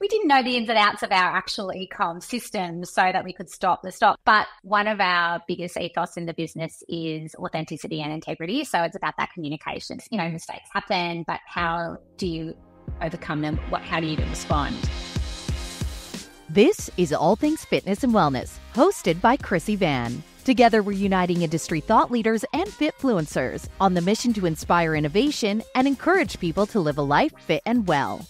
we didn't know the ins and outs of our actual e-com system so that we could stop the stock. But one of our biggest ethos in the business is authenticity and integrity. So it's about that communication. Mistakes happen, but how do you overcome them? How do you respond? This is All Things Fitness and Wellness, hosted by Krissy Vann. Together, we're uniting industry thought leaders and fitfluencers on the mission to inspire innovation and encourage people to live a life fit and well.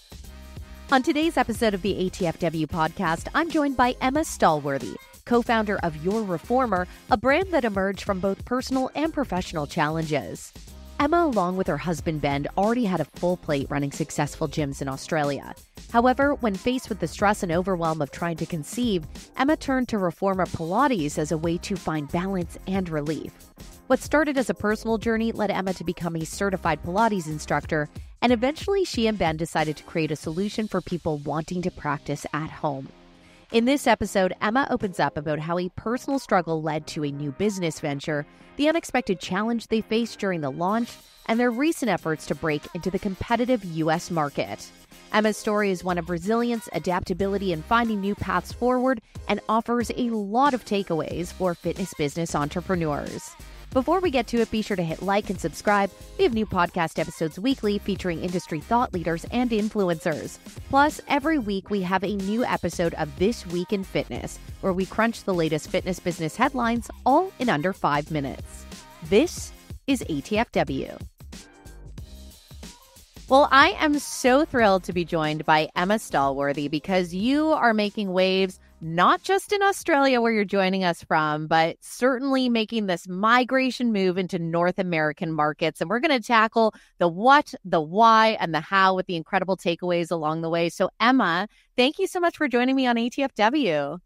On today's episode of the ATFW podcast, I'm joined by Emma Stallworthy, co-founder of YourReformer, a brand that emerged from both personal and professional challenges. Emma, along with her husband Ben, already had a full plate running successful gyms in Australia. However, when faced with the stress and overwhelm of trying to conceive, Emma turned to Reformer Pilates as a way to find balance and relief. What started as a personal journey led Emma to become a certified Pilates instructor, and eventually she and Ben decided to create a solution for people wanting to practice at home. In this episode, Emma opens up about how a personal struggle led to a new business venture, the unexpected challenge they faced during the launch, and their recent efforts to break into the competitive U.S. market. Emma's story is one of resilience, adaptability, and finding new paths forward, and offers a lot of takeaways for fitness business entrepreneurs. Before we get to it, be sure to hit like and subscribe. We have new podcast episodes weekly featuring industry thought leaders and influencers. Plus, every week we have a new episode of This Week in Fitness, where we crunch the latest fitness business headlines all in under 5 minutes. This is ATFW. Well, I am so thrilled to be joined by Emma Stallworthy because you are making waves not just in Australia where you're joining us from, but certainly making this migration move into North American markets. And we're going to tackle the what, the why, and the how with the incredible takeaways along the way. So Emma, thank you so much for joining me on ATFW.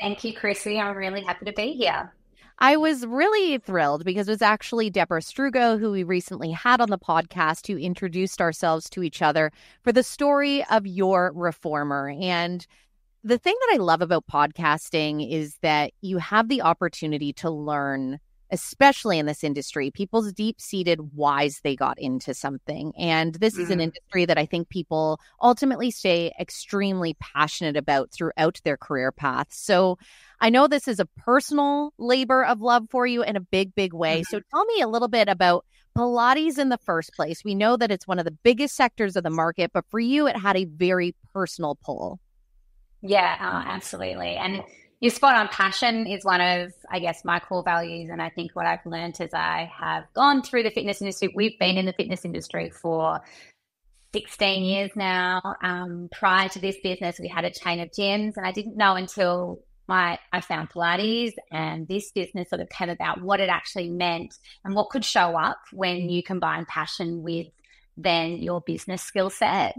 Thank you, Krissy. I'm really happy to be here. I was really thrilled because it was actually Deborah Strugo, who we recently had on the podcast, who introduced ourselves to each other for the story of YourReformer. And the thing that I love about podcasting is that you have the opportunity to learn, especially in this industry, people's deep-seated whys they got into something. And this is an industry that I think people ultimately stay extremely passionate about throughout their career path. So I know this is a personal labor of love for you in a big, big way. So tell me a little bit about Pilates in the first place. We know that it's one of the biggest sectors of the market, but for you, it had a very personal pull. Yeah, absolutely. And you're spot on. Passion is one of, I guess, my core values. And I think what I've learned as I have gone through the fitness industry, we've been in the fitness industry for 16 years now. Prior to this business, we had a chain of gyms, and I didn't know until I found Pilates and this business sort of came about what it actually meant and what could show up when you combine passion with then your business skill set.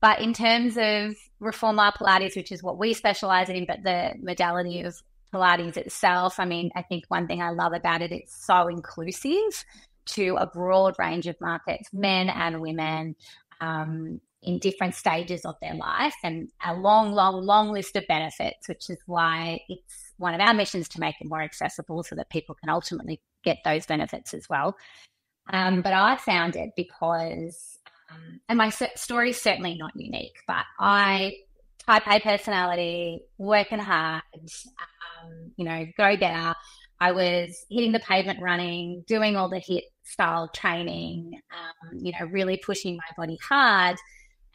But in terms of Reformer Pilates, which is what we specialize in, but the modality of Pilates itself, I mean, I think one thing I love about it, it's so inclusive to a broad range of markets, men and women, in different stages of their life, and a long, long, long list of benefits, which is why it's one of our missions to make it more accessible so that people can ultimately get those benefits as well. But I found it because and my story is certainly not unique, but type A personality, working hard, go getter. I was hitting the pavement running, doing all the HIIT style training, really pushing my body hard.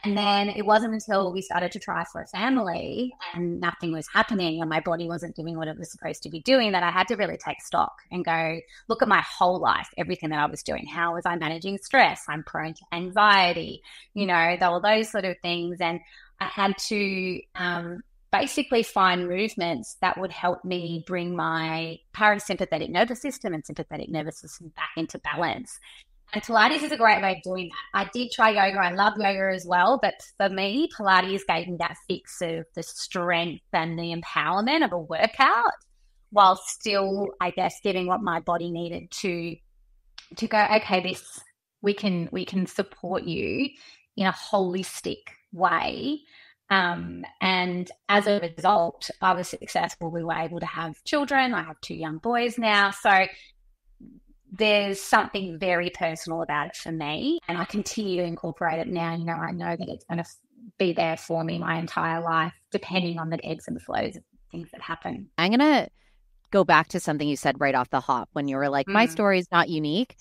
And then it wasn't until we started to try for a family and nothing was happening and my body wasn't doing what it was supposed to be doing that I had to really take stock and go look at my whole life, everything that I was doing. How was I managing stress? I'm prone to anxiety, all those sort of things. And I had to basically find movements that would help me bring my parasympathetic nervous system and sympathetic nervous system back into balance. And Pilates is a great way of doing that. I did try yoga. I love yoga as well. But for me, Pilates gave me that fix of the strength and the empowerment of a workout while still, I guess, giving what my body needed to go, okay, we can support you in a holistic way. And as a result, I was successful. We were able to have children. I have 2 young boys now. So there's something very personal about it for me, and I continue to incorporate it now. I know that it's going to be there for me my entire life, depending on the ebbs and flows of things that happen. I'm going to go back to something you said right off the hop when you were like, my story is not unique.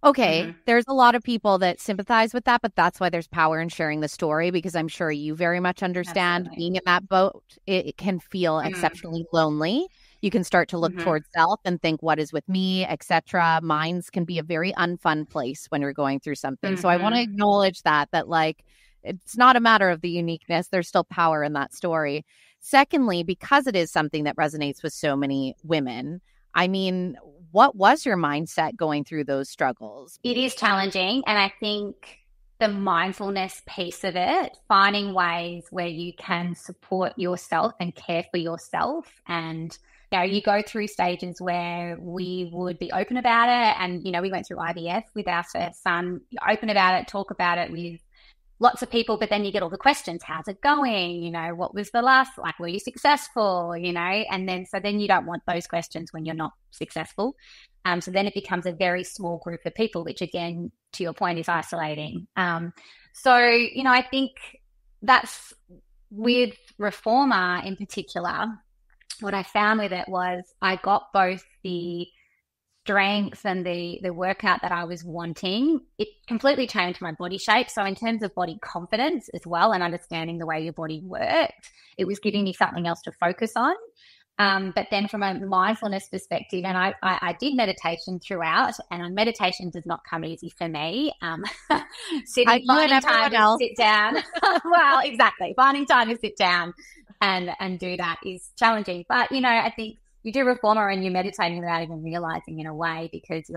Okay, there's a lot of people that sympathize with that, but that's why there's power in sharing the story, because I'm sure you very much understand being in that boat. It can feel exceptionally lonely. You can start to look towards self and think, what is with me, etc. Minds can be a very unfun place when you're going through something. So I want to acknowledge that like, it's not a matter of the uniqueness. There's still power in that story. Secondly, because it is something that resonates with so many women, I mean, what was your mindset going through those struggles? It is challenging. And I think the mindfulness piece of it, finding ways where you can support yourself and care for yourself. And, you know, you go through stages where we would be open about it. And, you know, we went through IVF with our first son, open about it, talk about it with lots of people, but then you get all the questions. How's it going? You know, what was the last, like, were you successful? You know, and then, so then you don't want those questions when you're not successful. So then it becomes a very small group of people, which again, to your point, is isolating. So, you know, I think that's with Reformer in particular, what I found with it was I got both the strength and the workout that I was wanting. It completely changed my body shape. So in terms of body confidence as well, and understanding the way your body worked, it was giving me something else to focus on. But then from a mindfulness perspective, and I did meditation throughout, and meditation does not come easy for me. Finding time to sit down. Well, exactly. Finding time to sit down and do that is challenging. But, you know, I think you do Reformer and you're meditating without even realizing, in a way, because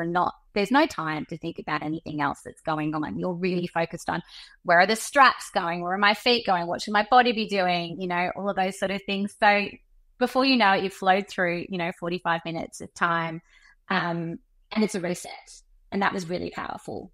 there's no time to think about anything else that's going on. You're really focused on, where are the straps going? Where are my feet going? What should my body be doing? You know, all of those sort of things. So before you know it, you've flowed through, you know, 45 minutes of time, and it's a reset. And that was really powerful.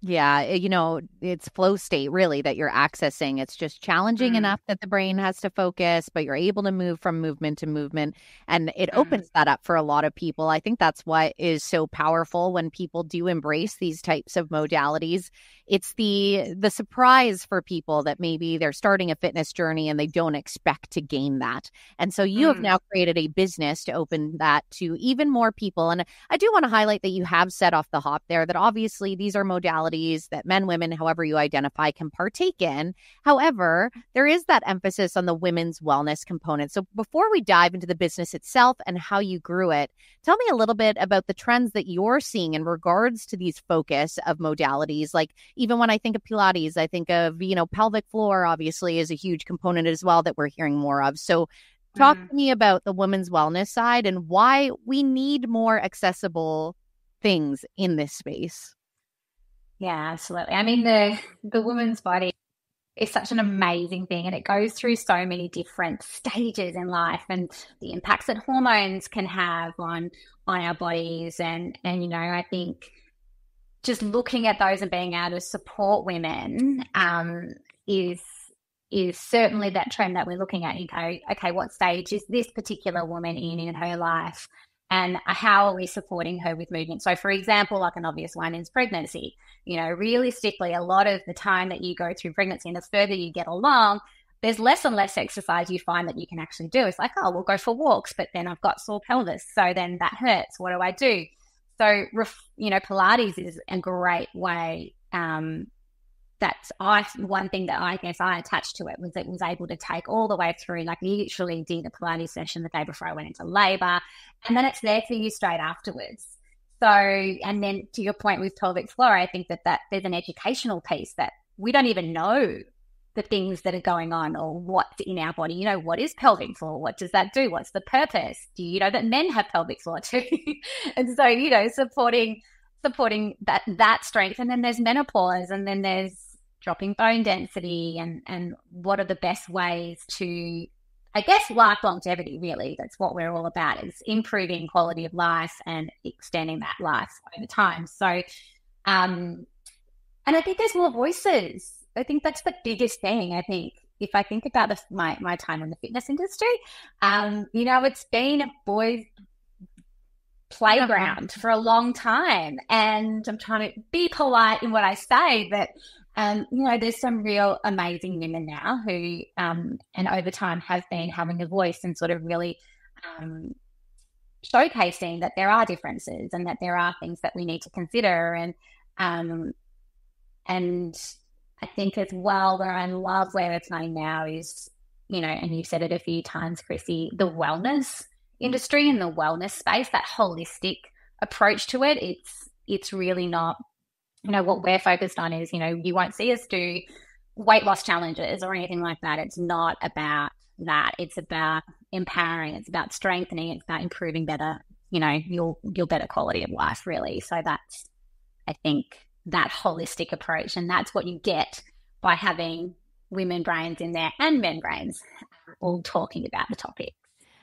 Yeah, you know, it's flow state really that you're accessing. It's just challenging enough that the brain has to focus, but you're able to move from movement to movement. And it opens that up for a lot of people. I think that's what is so powerful when people do embrace these types of modalities. It's the surprise for people that maybe they're starting a fitness journey and they don't expect to gain that. And so you have now created a business to open that to even more people. And I do want to highlight that you have said off the hop there that obviously these are modalities that men, women, however you identify, can partake in. However, there is that emphasis on the women's wellness component. So before we dive into the business itself and how you grew it, tell me a little bit about the trends that you're seeing in regards to these focus of modalities. Like, even when I think of Pilates, I think of, you know, pelvic floor obviously is a huge component as well that we're hearing more of. So talk to me about the women's wellness side and why we need more accessible things in this space. Yeah, absolutely. I mean, the woman's body is such an amazing thing, and it goes through so many different stages in life, and the impacts that hormones can have on our bodies. And you know, I think just looking at those and being able to support women is certainly that trend that we're looking at. You go, okay, what stage is this particular woman in her life? And how are we supporting her with movement? So, for example, like an obvious one is pregnancy. You know, realistically, a lot of the time that you go through pregnancy and the further you get along, there's less and less exercise you find that you can actually do. It's like, oh, we'll go for walks, but then I've got sore pelvis, so then that hurts. What do I do? So, you know, Pilates is a great way. That's one thing that I guess I attached to it was it was able to take all the way through. Like, we literally did a Pilates session the day before I went into labor, and then it's there for you straight afterwards. So, and then to your point with pelvic floor, I think that there's an educational piece that we don't even know the things that are going on or what's in our body. You know, what is pelvic floor? What does that do? What's the purpose? Do you know that men have pelvic floor too? And so, you know, supporting that strength. And then there's menopause, and then there's dropping bone density, and what are the best ways to, I guess, life longevity, really. That's what we're all about, is improving quality of life and extending that life over time. So, and I think there's more voices. I think that's the biggest thing. I think if I think about my time in the fitness industry, you know, it's been a boys' playground for a long time, and I'm trying to be polite in what I say, but There's some real amazing women now who, and over time have been having a voice and sort of really um, showcasing that there are differences and that there are things that we need to consider. Um, and I think as well, where I love where it's going now is, and you've said it a few times, Krissy, the wellness industry and the wellness space, that holistic approach to it. It's really not, what we're focused on is, you won't see us do weight loss challenges or anything like that. It's not about that. It's about empowering. It's about strengthening. It's about improving better, your better quality of life, really. So that's, I think, that holistic approach. And that's what you get by having women brains in there and men brains all talking about the topic.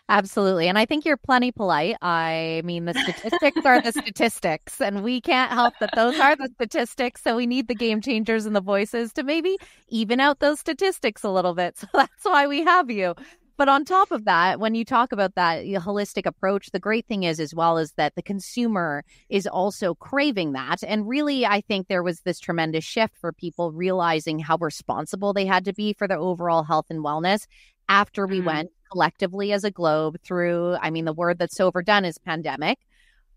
Absolutely. And I think you're plenty polite. I mean, the statistics are the statistics, and we can't help that those are the statistics. So we need the game changers and the voices to maybe even out those statistics a little bit. So that's why we have you. But on top of that, when you talk about that holistic approach, the great thing is as well is that the consumer is also craving that. And really, I think there was this tremendous shift for people realizing how responsible they had to be for their overall health and wellness after we went collectively as a globe through, the word that's overdone is pandemic.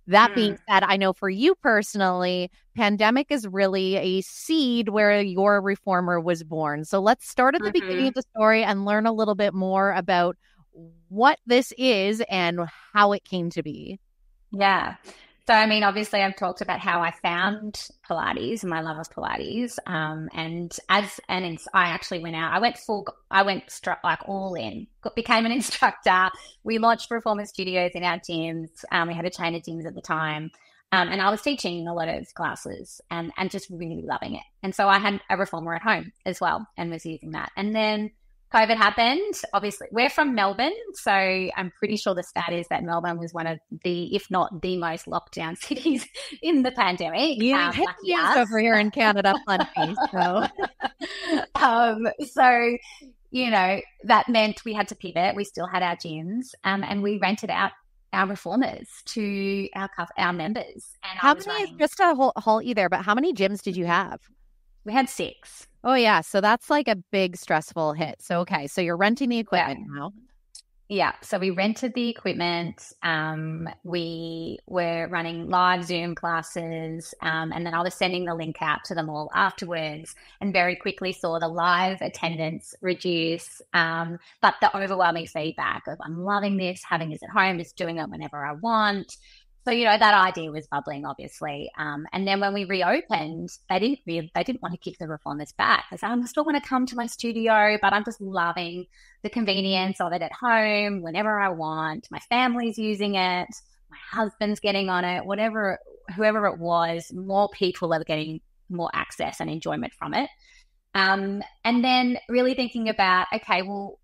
That being said, I know for you personally, pandemic is really a seed where YourReformer was born. So let's start at the beginning of the story and learn a little bit more about what this is and how it came to be. Yeah. So, obviously I've talked about how I found Pilates and my love of Pilates. I actually went out, I went like all in, became an instructor. We launched Reformer Studios in our gyms. We had a chain of gyms at the time. And I was teaching a lot of classes and just really loving it. And so I had a Reformer at home as well and was using that. And then COVID happened. Obviously, we're from Melbourne, so I'm pretty sure the stat is that Melbourne was one of the, if not the most locked down cities in the pandemic. Yeah, over here in Canada, plenty. So, that meant we had to pivot. We still had our gyms, and we rented out our reformers to our members. And how many? Just to halt you there, but how many gyms did you have? We had 6. Oh, yeah. So that's like a big stressful hit. So, okay. So you're renting the equipment now. Yeah. So we rented the equipment. We were running live Zoom classes. And then I was sending the link out to them all afterwards and very quickly saw the live attendance reduce. But the overwhelming feedback of I'm loving this, having this at home, just doing it whenever I want. So, that idea was bubbling, obviously. And then when we reopened, they didn't want to kick the reformers back. They said, I still want to come to my studio, but I'm just loving the convenience of it at home whenever I want. My family's using it. My husband's getting on it. Whoever it was, more people are getting more access and enjoyment from it. And then really thinking about, okay, well,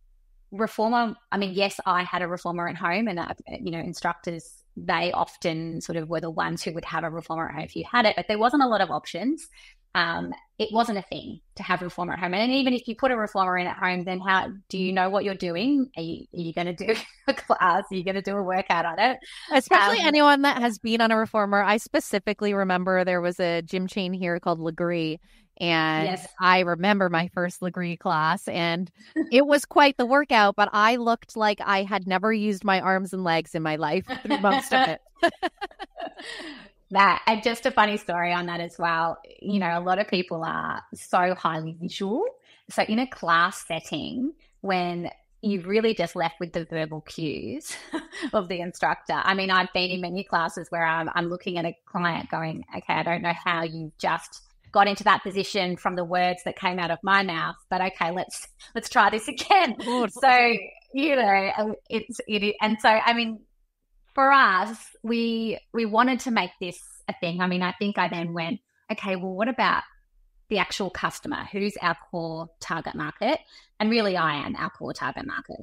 reformer, yes, I had a reformer at home and, instructors, they often sort of were the ones who would have a reformer at home if you had it, but there wasn't a lot of options. It wasn't a thing to have a reformer at home. And even if you put a reformer in at home, then how do you know what you're doing? Are you going to do a class? Are you going to do a workout on it? Especially anyone that has been on a reformer. I specifically remember there was a gym chain here called Legree. And yes. I remember my first Legree class and it was quite the workout, but I looked like I had never used my arms and legs in my life through most of it. And just a funny story on that as well. A lot of people are so highly visual. So in a class setting, when you've really just left with the verbal cues of the instructor. I've been in many classes where I'm looking at a client going, okay, I don't know how you just got into that position from the words that came out of my mouth, but okay, let's try this again. So, and so, for us, we wanted to make this a thing. I think I then went, okay, well, what about the actual customer? Who's our core target market? And really, I am our core target market.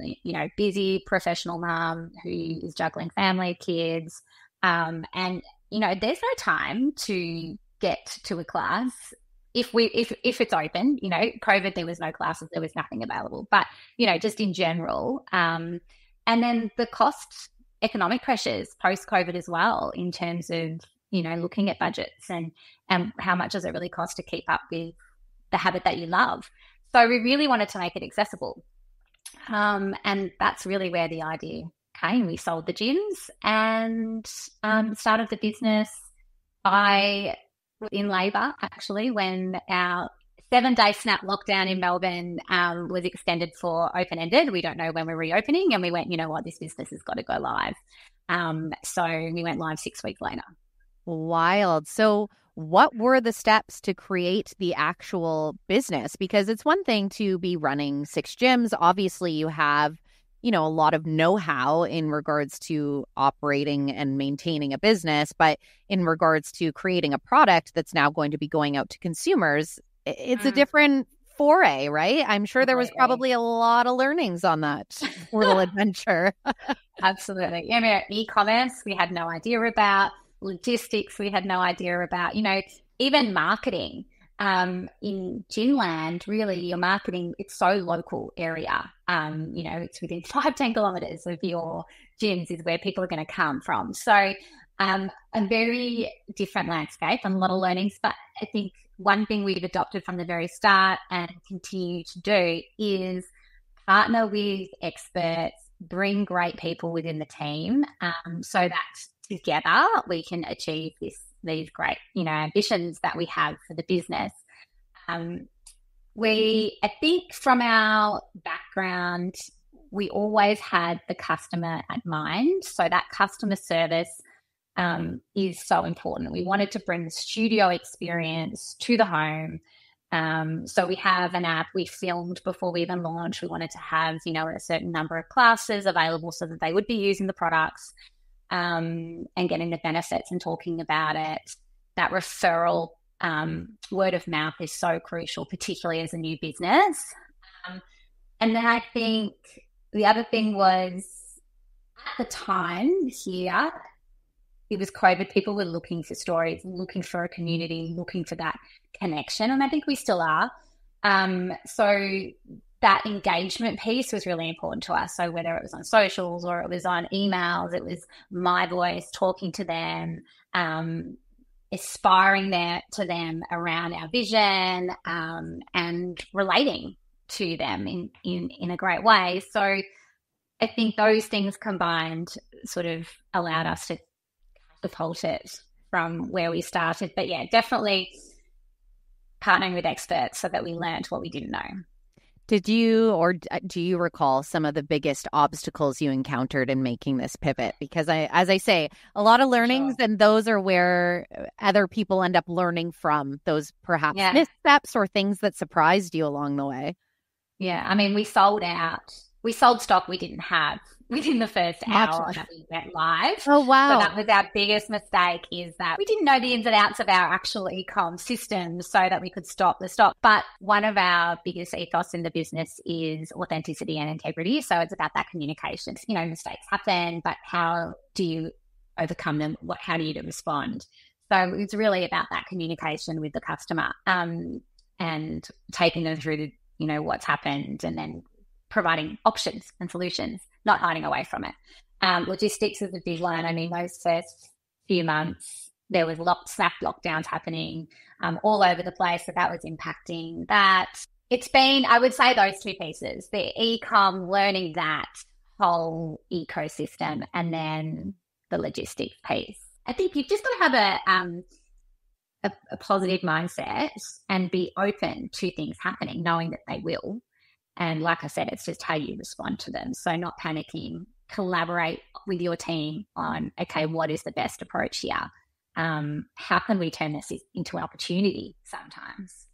Busy professional mom who is juggling family, kids, and there's no time to get to a class if it's open. COVID, there was no classes, there was nothing available, but just in general, and then the cost economic pressures post COVID as well in terms of looking at budgets and how much does it really cost to keep up with the habit that you love. So we really wanted to make it accessible. And that's really where the idea came. We sold the gyms and started the business. I was in labour, actually, when our 7-day snap lockdown in Melbourne was extended for open-ended. We don't know when we're reopening. And we went, you know what, this business has got to go live. So we went live 6 weeks later. Wild. So what were the steps to create the actual business? Because it's one thing to be running 6 gyms. Obviously, you have, a lot of know-how in regards to operating and maintaining a business. But in regards to creating a product that's now going to be going out to consumers, it's a different foray, right? I'm sure there was probably a lot of learnings on that little adventure. Absolutely. E-commerce, we had no idea about. Logistics, we had no idea about. Even marketing. In Ginland, really, your marketing, it's so local area. It's within 5-10 kilometers of your gyms is where people are going to come from. So a very different landscape and a lot of learnings. But I think one thing we've adopted from the very start and continue to do is partner with experts, bring great people within the team so that together we can achieve these great, ambitions that we have for the business. I think from our background, we always had the customer at mind. So that customer service is so important. We wanted to bring the studio experience to the home. So we have an app we filmed before we even launched. We wanted to have, a certain number of classes available so that they would be using the products and getting the benefits and talking about it. That referral, word of mouth is so crucial, particularly as a new business. And then I think the other thing was at the time here, it was COVID. People were looking for stories, looking for a community, looking for that connection. And I think we still are. So that engagement piece was really important to us. So whether it was on socials or it was on emails, it was my voice talking to them, aspiring to them around our vision and relating to them in a great way. So I think those things combined sort of allowed us to catapult it from where we started. But yeah, definitely partnering with experts so that we learned what we didn't know. Did you or do you recall some of the biggest obstacles you encountered in making this pivot? Because as I say, a lot of learnings, and those are where other people end up learning from those perhaps missteps or things that surprised you along the way. Yeah, I mean, we sold out. We sold stock we didn't have within the first hour that we went live. Oh, wow. So that was our biggest mistake, is that we didn't know the ins and outs of our actual e-com systems so that we could stop the stock. But one of our biggest ethos in the business is authenticity and integrity. So it's about that communication. Mistakes happen, but how do you overcome them? How do you respond? So it's really about that communication with the customer and taking them through what's happened and then providing options and solutions, not hiding away from it. Logistics is a big one. I mean, those first few months, there was snap lockdowns happening all over the place. So that was impacting that. It's been, I would say, those two pieces, the e-com, learning that whole ecosystem, and then the logistics piece. I think you've just got to have a positive mindset and be open to things happening, knowing that they will. And like I said, it's just how you respond to them. So not panicking, collaborate with your team on, okay, what is the best approach here? How can we turn this into an opportunity sometimes?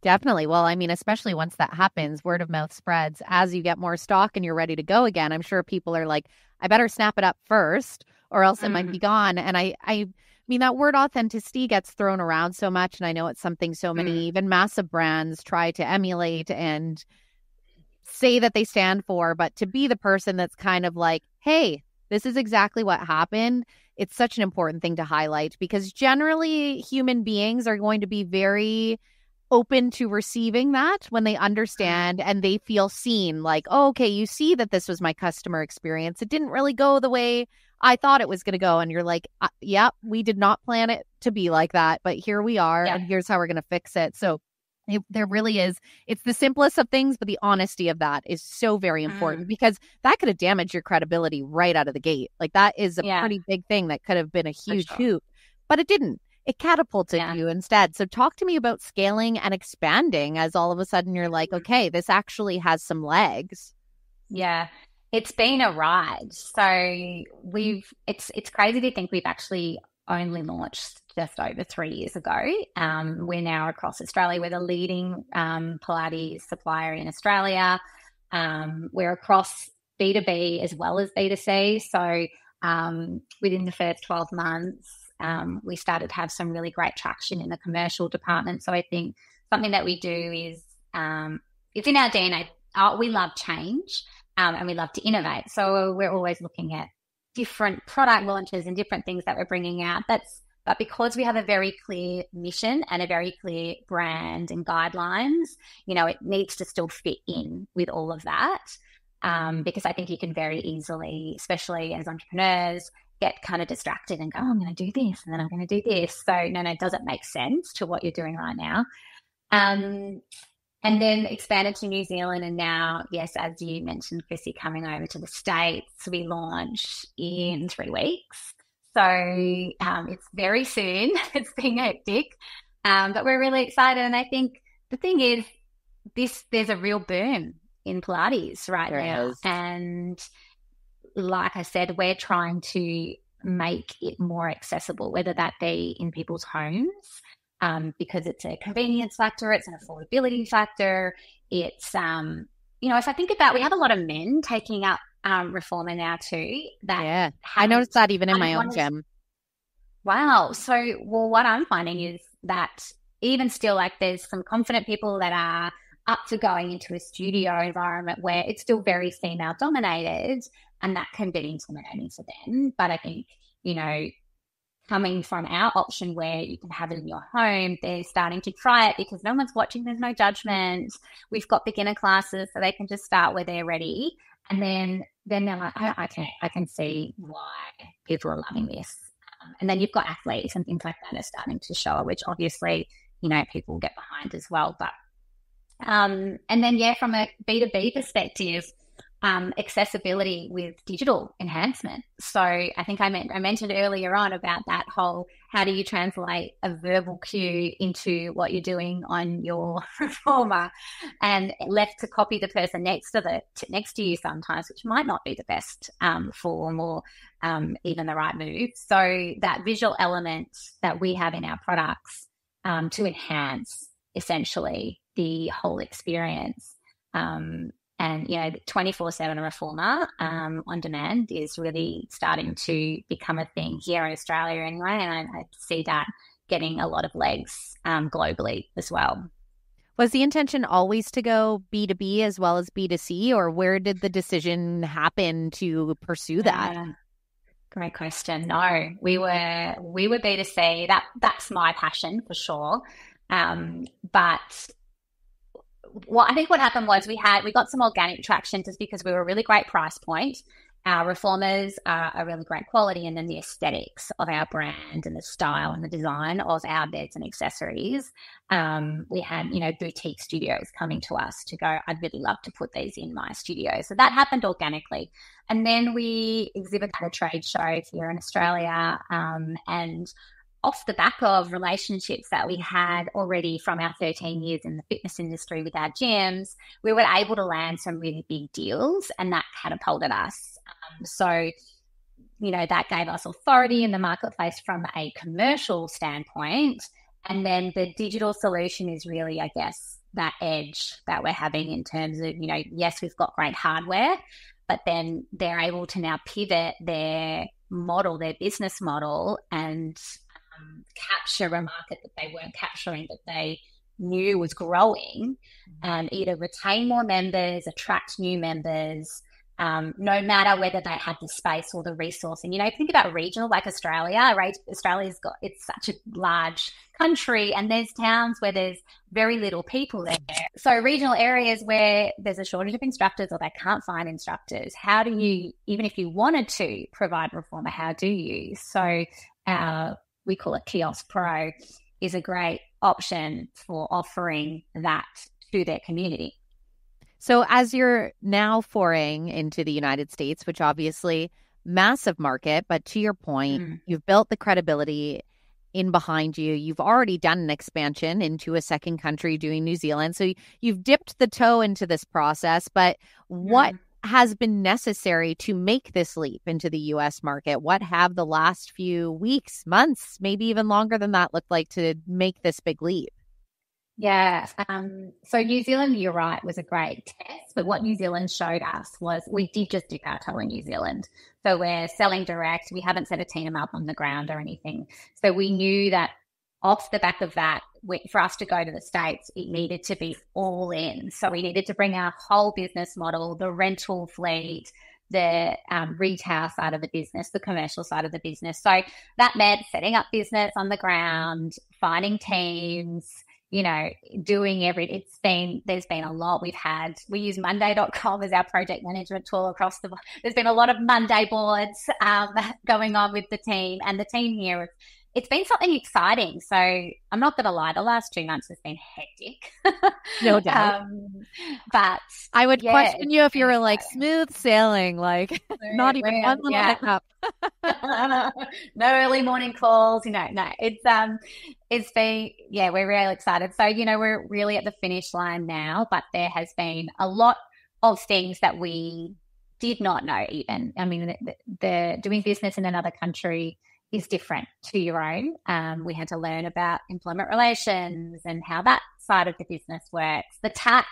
Definitely. Well, I mean, especially once that happens, word of mouth spreads as you get more stock and you're ready to go again. I'm sure people are like, I better snap it up first or else it might be gone. And I mean, that word authenticity gets thrown around so much. And I know it's something so many, even massive brands try to emulate and say that they stand for, but to be the person that's kind of like, hey, this is exactly what happened. It's such an important thing to highlight because generally human beings are going to be very open to receiving that when they understand and they feel seen, like, oh, okay, you see that this was my customer experience. It didn't really go the way I thought it was going to go. And you're like, yeah, we did not plan it to be like that, but here we are and here's how we're going to fix it. So There really is. It's the simplest of things, but the honesty of that is so very important because that could have damaged your credibility right out of the gate. Like that is a pretty big thing that could have been a huge hoot, but it didn't. It catapulted you instead. So talk to me about scaling and expanding as all of a sudden you're like, okay, this actually has some legs. Yeah, it's been a ride. So it's crazy to think we've actually only launched just over 3 years ago. We're now across Australia. We're the leading Pilates supplier in Australia. We're across B2B as well as B2C. So within the first 12 months, we started to have some really great traction in the commercial department. So I think something that we do is it's in our DNA. We love change and we love to innovate. So we're always looking at different product launches and different things that we're bringing out. But because we have a very clear mission and a very clear brand and guidelines, it needs to still fit in with all of that. Because I think you can very easily, especially as entrepreneurs, get kind of distracted and go, oh, I'm going to do this and then I'm going to do this. So no, it doesn't make sense to what you're doing right now. And then expanded to New Zealand. And now, yes, as you mentioned, Krissy, coming over to the States, we launch in 3 weeks. So it's very soon. It's been hectic, but we're really excited. And I think the thing is, there's a real boom in Pilates right now. And like I said, we're trying to make it more accessible, whether that be in people's homes, because it's a convenience factor, it's an affordability factor. It's, if I think about, we have a lot of men taking up Reformer now too. I noticed that even in my own gym. Wow. So, what I'm finding is that even still, like, there's some confident people that are up to going into a studio environment where it's still very female dominated, and that can be intimidating for them. But I think, coming from our option where you can have it in your home, they're starting to try it because no one's watching, there's no judgment. We've got beginner classes, so they can just start where they're ready. And then they're like, oh, okay, I can see why people are loving this. And then you've got athletes and things like that are starting to show, which obviously, people get behind as well. But and then, from a B2B perspective, accessibility with digital enhancement. So I think I mentioned earlier on about that whole, how do you translate a verbal cue into what you're doing on your reformer, and left to copy the person next to you sometimes, which might not be the best form or even the right move. So that visual element that we have in our products to enhance essentially the whole experience. And, 24/7 Reformer on demand is really starting to become a thing here in Australia anyway. And I see that getting a lot of legs globally as well. Was the intention always to go B2B as well as B2C, or where did the decision happen to pursue that? Great question. No, we were B2C. That's my passion for sure. But I think what happened was we got some organic traction just because we were a really great price point. Our reformers are a really great quality, and then the aesthetics of our brand and the style and the design of our beds and accessories. We had, boutique studios coming to us to go, I'd really love to put these in my studio. So that happened organically. And then we exhibited at a trade show here in Australia, and off the back of relationships that we had already from our 13 years in the fitness industry with our gyms, we were able to land some really big deals, and that catapulted us. So, that gave us authority in the marketplace from a commercial standpoint. And then the digital solution is really, I guess, that edge that we're having in terms of, yes, we've got great hardware, but then they're able to now pivot their business model, and capture a market that they weren't capturing, that they knew was growing, and either retain more members, attract new members, no matter whether they had the space or the resourcing. Think about regional, like Australia. Right? It's such a large country, and there's towns where there's very little people there. So regional areas where there's a shortage of instructors or they can't find instructors, how do you, even if you wanted to provide Reformer, how do you? So we call it Kiosk Pro, is a great option for offering that to their community. So as you're now foraying into the United States, which obviously massive market, but to your point, you've built the credibility in behind you. You've already done an expansion into a second country doing New Zealand. So you've dipped the toe into this process, but what has been necessary to make this leap into the US market? What have the last few weeks, months, maybe even longer than that looked like to make this big leap? Yeah. So New Zealand, you're right, was a great test. But what New Zealand showed us was we did just dip our toe in New Zealand. So we're selling direct. We haven't set a team up on the ground or anything. So we knew that off the back of that, for us to go to the States, it needed to be all in. So we needed to bring our whole business model, the rental fleet, the retail side of the business, the commercial side of the business. So that meant setting up business on the ground, finding teams, doing there's been a lot. We use Monday.com as our project management tool there's been a lot of Monday boards going on with the team, and the team here, it's been something exciting. So I'm not going to lie, the last 2 months has been hectic. No doubt. But I would question you if you were like smooth sailing, like not even one little hiccup. No early morning calls, no. It's been, we're really excited. So, we're really at the finish line now, but there has been a lot of things that we did not know even. I mean, the doing business in another country is different to your own. We had to learn about employment relations and how that side of the business works. The tax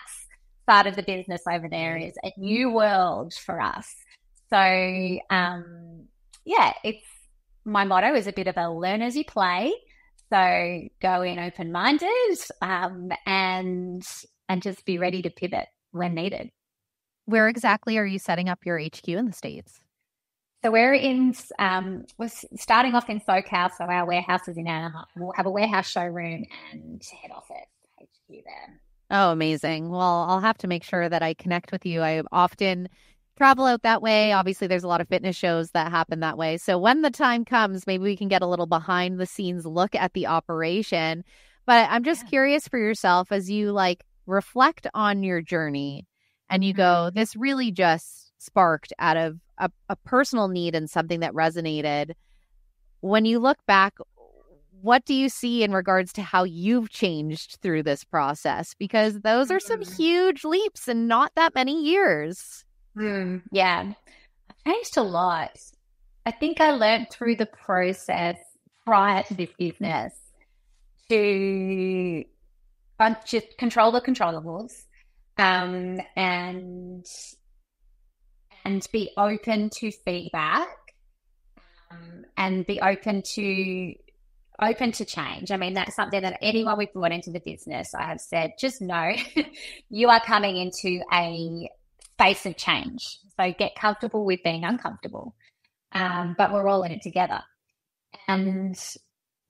side of the business over there is a new world for us. So, it's my motto is a bit of a learn as you play. So go in open-minded and just be ready to pivot when needed. Where exactly are you setting up your HQ in the States? So we're starting off in SoCal. So our warehouse is in Anaheim. We'll have a warehouse showroom and head office HQ there. Oh, amazing. Well, I'll have to make sure that I connect with you. I often travel out that way. Obviously, there's a lot of fitness shows that happen that way. So when the time comes, maybe we can get a little behind the scenes look at the operation. But I'm just curious for yourself as you reflect on your journey and you go, this really just sparked out of a personal need and something that resonated. When you look back, what do you see in regards to how you've changed through this process? Because those are some huge leaps in not that many years. Yeah, I've changed a lot. I think I learned through the process prior to this business to just control the controllables, and be open to feedback, and be open to change. I mean, that's something that anyone we've brought into the business, I have said, just know you are coming into a space of change. So get comfortable with being uncomfortable. But we're all in it together. And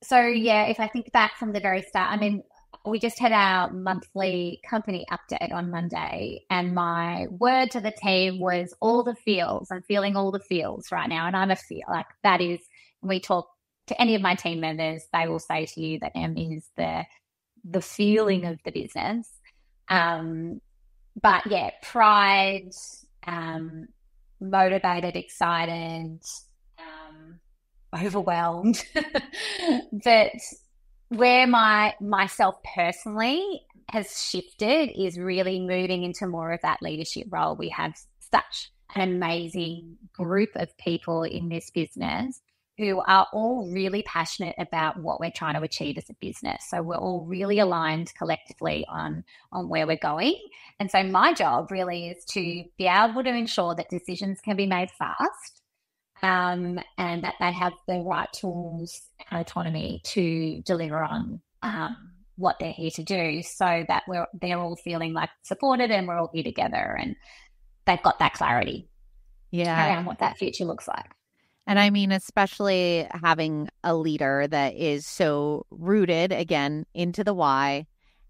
so, if I think back from the very start, I mean, we just had our monthly company update on Monday, and my word to the team was all the feels. I'm feeling all the feels right now. And I'm a feel like that is, when we talk to any of my team members, they will say to you that M is the feeling of the business. But pride, motivated, excited, overwhelmed. But where myself personally has shifted is really moving into more of that leadership role. We have such an amazing group of people in this business who are all really passionate about what we're trying to achieve as a business. So we're all really aligned collectively on where we're going. And so my job really is to be able to ensure that decisions can be made fast, and that they have the right tools and autonomy to deliver on what they're here to do, so that they're all feeling like supported and we're all here together and they've got that clarity around what that future looks like. And I mean, especially having a leader that is so rooted, again, into the why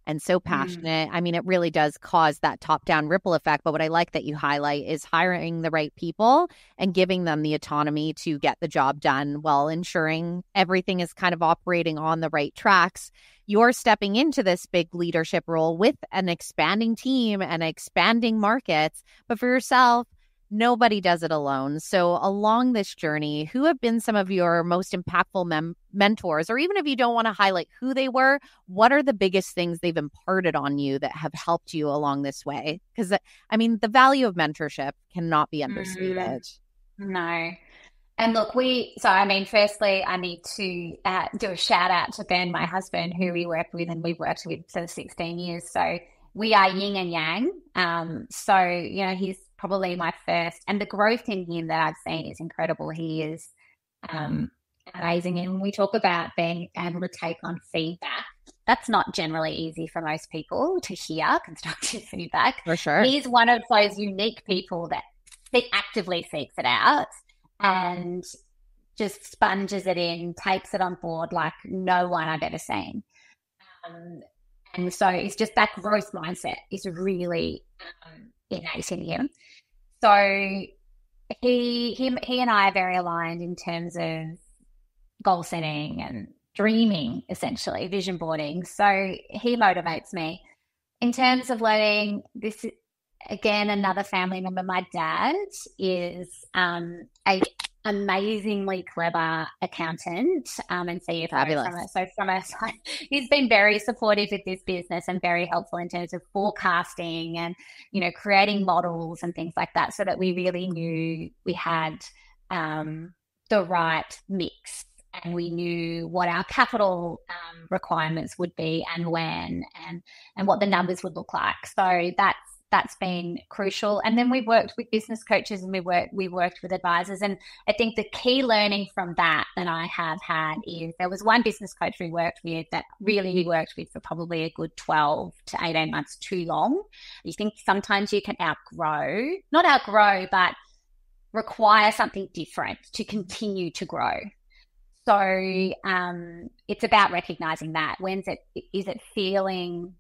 and so passionate. I mean, it really does cause that top-down ripple effect. But what I like that you highlight is hiring the right people and giving them the autonomy to get the job done while ensuring everything is kind of operating on the right tracks. You're stepping into this big leadership role with an expanding team and expanding markets. But for yourself, nobody does it alone. So along this journey, who have been some of your most impactful mentors? Or even if you don't want to highlight who they were, what are the biggest things they've imparted on you that have helped you along this way? Because, I mean, the value of mentorship cannot be understated. No. And look, firstly, I need to do a shout out to Ben, my husband, who we worked with, and we've worked with for 16 years. So we are yin and yang. So, you know, he's probably my first, and the growth in him that I've seen is incredible. He is amazing. And when we talk about being able to take on feedback, that's not generally easy for most people to hear constructive feedback. For sure. He's one of those unique people that actively seeks it out and just sponges it in, takes it on board like no one I've ever seen. And so it's just that growth mindset is really innate in him. So he and I are very aligned in terms of goal setting and dreaming, essentially, vision boarding. So he motivates me. In terms of learning, this again, another family member, my dad is a amazingly clever accountant and CFO. Fabulous. He's been very supportive with this business and very helpful in terms of forecasting and, you know, creating models and things like that, so that we really knew we had the right mix, and we knew what our capital requirements would be and when, and what the numbers would look like. So that's been crucial. And then we worked with business coaches, and we worked with advisors. And I think the key learning from that I have had is there was one business coach we worked with that really we worked with for probably a good 12 to 18 months too long. You think sometimes you can not outgrow, but require something different to continue to grow. So it's about recognizing that. Is it feeling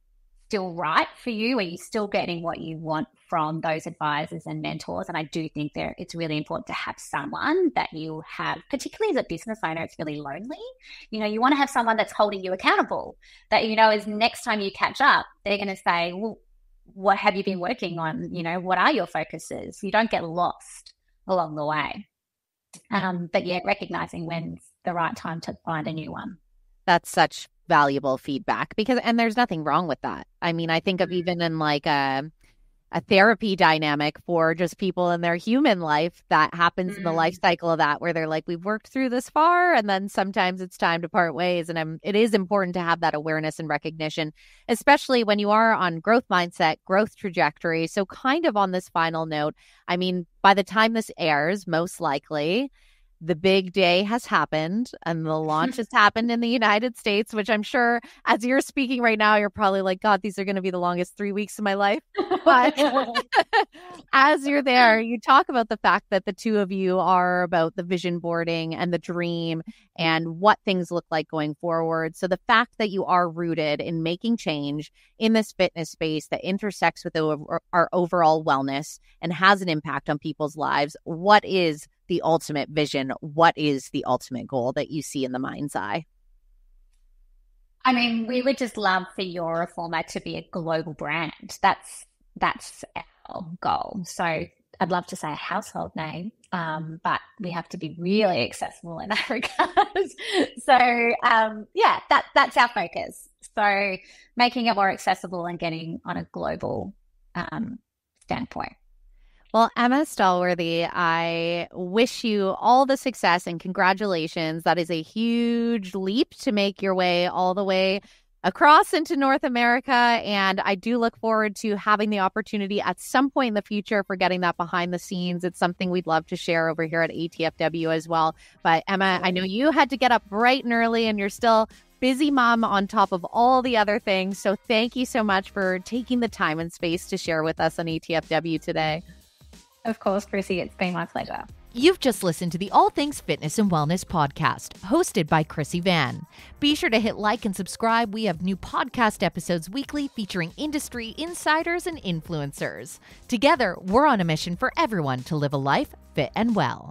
still right for you? Are you still getting what you want from those advisors and mentors? And I do think it's really important to have someone that you have, particularly as a business owner, it's really lonely. You know, you want to have someone that's holding you accountable, that, you know, is next time you catch up, they're going to say, well, what have you been working on? You know, what are your focuses? You don't get lost along the way. But yeah, recognizing when's the right time to find a new one. That's such valuable feedback, and there's nothing wrong with that. I mean, I think of even in like a therapy dynamic for just people in their human life that happens in the life cycle of that, where they're like, we've worked through this far, and then sometimes it's time to part ways. And it is important to have that awareness and recognition, especially when you are on growth mindset, growth trajectory. So kind of on this final note, I mean, by the time this airs, most likely the big day has happened and the launch has happened in the United States, which I'm sure as you're speaking right now, you're probably like, God, these are going to be the longest 3 weeks of my life. But as you're there, you talk about the fact that the two of you are about the vision boarding and the dream and what things look like going forward. So the fact that you are rooted in making change in this fitness space that intersects with our overall wellness and has an impact on people's lives, what is the ultimate vision? What is the ultimate goal that you see in the mind's eye? I mean, we would just love for YourReformer to be a global brand. That's our goal. So I'd love to say a household name, but we have to be really accessible in that regard. So yeah, that's our focus. So making it more accessible and getting on a global standpoint. Well, Emma Stallworthy, I wish you all the success and congratulations. That is a huge leap to make your way all the way across into North America. And I do look forward to having the opportunity at some point in the future for getting that behind the scenes. It's something we'd love to share over here at ATFW as well. But Emma, I know you had to get up bright and early and you're still busy mom on top of all the other things. So thank you so much for taking the time and space to share with us on ATFW today. Of course, Krissy, it's been my pleasure. You've just listened to the All Things Fitness and Wellness podcast, hosted by Krissy Vann. Be sure to hit like and subscribe. We have new podcast episodes weekly featuring industry insiders and influencers. Together, we're on a mission for everyone to live a life fit and well.